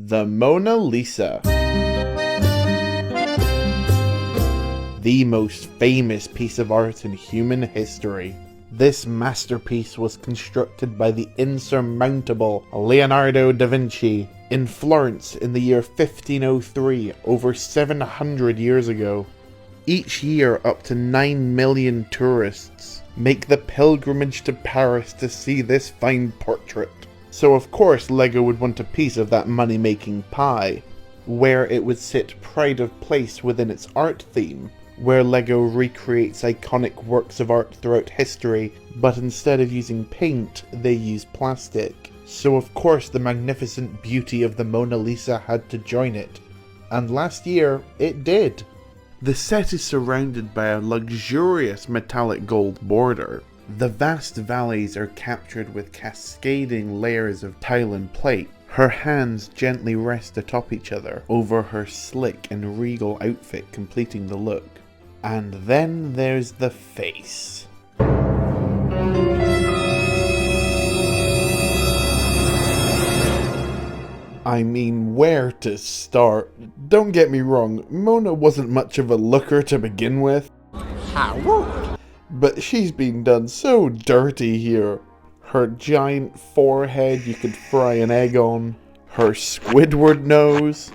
The Mona Lisa. The most famous piece of art in human history. This masterpiece was constructed by the insurmountable Leonardo da Vinci in Florence in the year 1503, over 700 years ago. Each year, up to 9 million tourists make the pilgrimage to Paris to see this fine portrait. So of course LEGO would want a piece of that money-making pie, where it would sit pride of place within its art theme, where LEGO recreates iconic works of art throughout history, but instead of using paint, they use plastic. So of course the magnificent beauty of the Mona Lisa had to join it, and last year it did. The set is surrounded by a luxurious metallic gold border. The vast valleys are captured with cascading layers of tile and plate. Her hands gently rest atop each other over her slick and regal outfit, completing the look. And then there's the face. I mean, where to start? Don't get me wrong, Mona wasn't much of a looker to begin with. How rude. But she's been done so dirty here. Her giant forehead you could fry an egg on, her Squidward nose,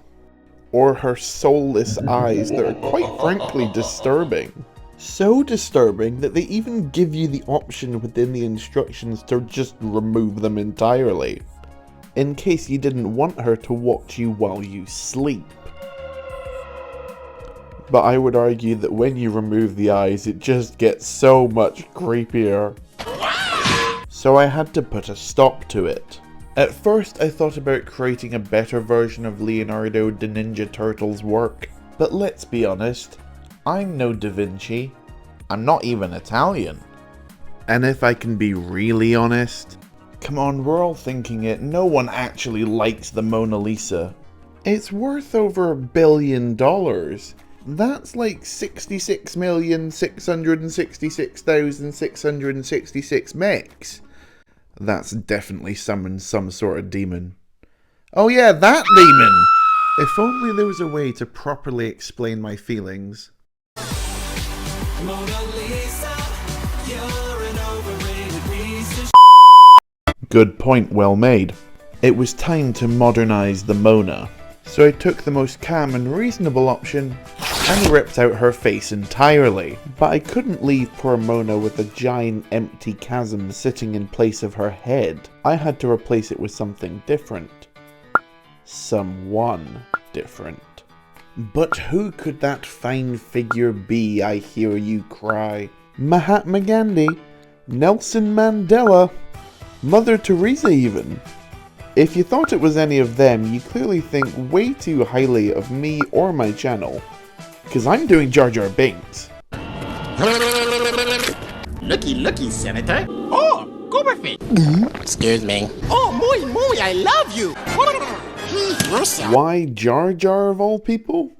or her soulless eyes that are quite frankly disturbing. So disturbing that they even give you the option within the instructions to just remove them entirely, in case you didn't want her to watch you while you sleep. But I would argue that when you remove the eyes, it just gets so much creepier. So I had to put a stop to it. At first I thought about creating a better version of Leonardo da Ninja Turtle's work. But let's be honest, I'm no Da Vinci. I'm not even Italian. And if I can be really honest, come on, we're all thinking it, no one actually likes the Mona Lisa. It's worth over $1 billion. That's like 66,666,666 mechs. That's definitely summoned some sort of demon. Oh yeah, that demon! If only there was a way to properly explain my feelings. Mona Lisa, you're an overrated piece of Good point, well made. It was time to modernize the Mona. So I took the most calm and reasonable option and ripped out her face entirely. But I couldn't leave poor Mona with a giant empty chasm sitting in place of her head. I had to replace it with something different. Someone different. But who could that fine figure be, I hear you cry? Mahatma Gandhi? Nelson Mandela? Mother Teresa even? If you thought it was any of them, you clearly think way too highly of me or my channel. Cause I'm doing Jar Jar Binks. Looky, Senator. Oh, Copperfield. Excuse me. Oh, muy, I love you. Why Jar Jar of all people?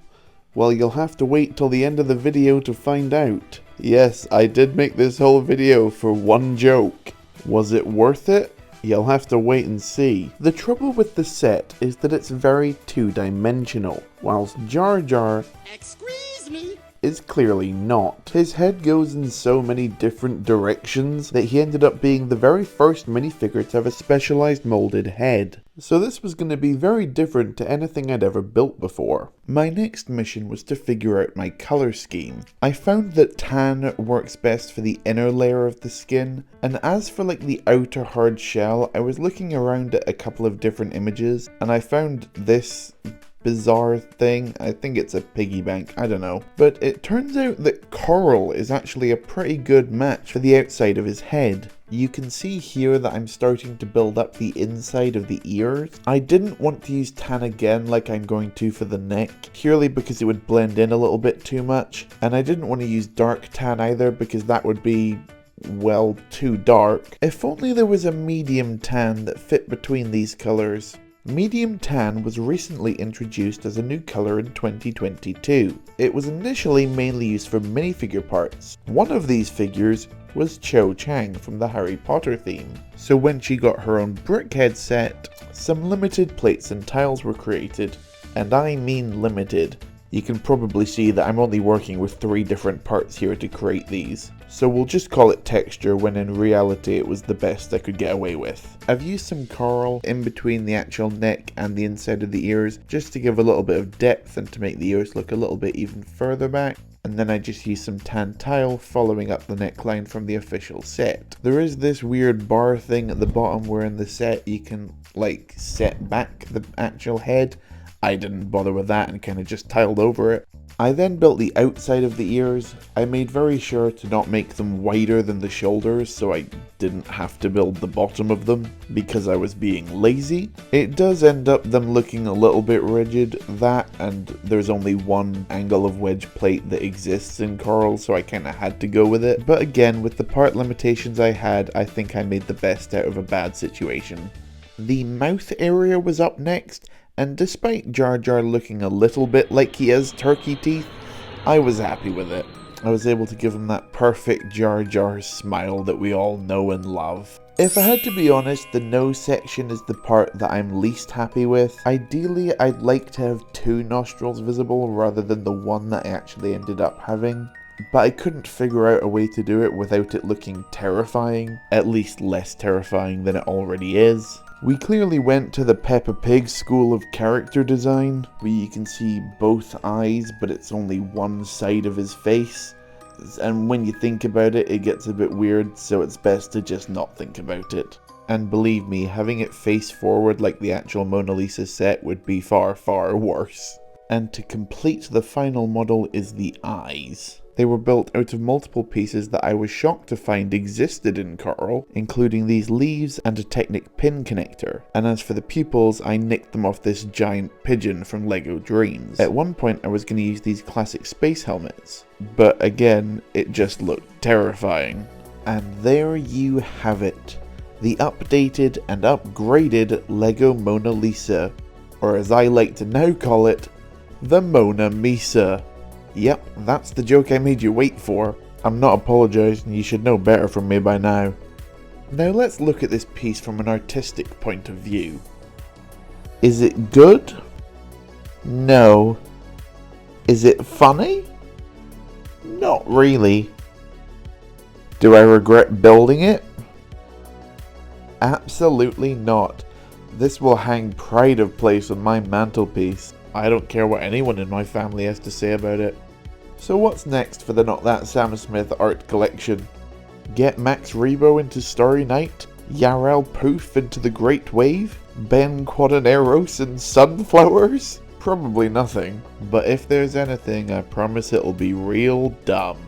Well, you'll have to wait till the end of the video to find out. Yes, I did make this whole video for one joke. Was it worth it? You'll have to wait and see. The trouble with the set is that it's very two-dimensional, whilst Jar Jar Excuse me. is clearly not. His head goes in so many different directions that he ended up being the very first minifigure to have a specialized molded head. So this was going to be very different to anything I'd ever built before. My next mission was to figure out my color scheme. I found that tan works best for the inner layer of the skin, and as for like the outer hard shell, I was looking around at a couple of different images, and I found this bizarre thing. I think it's a piggy bank, I don't know. But it turns out that coral is actually a pretty good match for the outside of his head. You can see here that I'm starting to build up the inside of the ears. I didn't want to use tan again like I'm going to for the neck, purely because it would blend in a little bit too much. And I didn't want to use dark tan either because that would be, well, too dark. If only there was a medium tan that fit between these colors. Medium tan was recently introduced as a new colour in 2022. It was initially mainly used for minifigure parts. One of these figures was Cho Chang from the Harry Potter theme. So when she got her own BrickHead set, some limited plates and tiles were created. And I mean limited. You can probably see that I'm only working with 3 different parts here to create these. So we'll just call it texture when in reality it was the best I could get away with. I've used some coral in between the actual neck and the inside of the ears just to give a little bit of depth and to make the ears look a little bit even further back. And then I just used some tan tile following up the neckline from the official set. There is this weird bar thing at the bottom where in the set you can like set back the actual head. I didn't bother with that and kind of just tiled over it. I then built the outside of the ears. I made very sure to not make them wider than the shoulders so I didn't have to build the bottom of them because I was being lazy. It does end up them looking a little bit rigid, that, and there's only one angle of wedge plate that exists in coral, so I kind of had to go with it. But again, with the part limitations I had, I think I made the best out of a bad situation. The mouth area was up next. And despite Jar Jar looking a little bit like he has turkey teeth, I was happy with it. I was able to give him that perfect Jar Jar smile that we all know and love. If I had to be honest, the nose section is the part that I'm least happy with. Ideally, I'd like to have 2 nostrils visible rather than the one that I actually ended up having. But I couldn't figure out a way to do it without it looking terrifying, at least less terrifying than it already is. We clearly went to the Peppa Pig school of character design, where you can see both eyes, but it's only one side of his face. And when you think about it, it gets a bit weird, so it's best to just not think about it. And believe me, having it face forward like the actual Mona Lisa set would be far, far worse. And to complete the final model is the eyes. They were built out of multiple pieces that I was shocked to find existed in coral, including these leaves and a Technic pin connector. And as for the pupils, I nicked them off this giant pigeon from LEGO Dreams. At one point I was going to use these classic space helmets, but again, it just looked terrifying. And there you have it. The updated and upgraded LEGO Mona Lisa, or as I like to now call it, the Mona Misa. Yep, that's the joke I made you wait for. I'm not apologising, you should know better from me by now. Now let's look at this piece from an artistic point of view. Is it good? No. Is it funny? Not really. Do I regret building it? Absolutely not. This will hang pride of place on my mantelpiece. I don't care what anyone in my family has to say about it. So what's next for the Not That Sam Smith art collection? Get Max Rebo into Starry Night? Yarel Poof into the Great Wave? Ben Quadraneros in Sunflowers? Probably nothing, but if there's anything, I promise it'll be real dumb.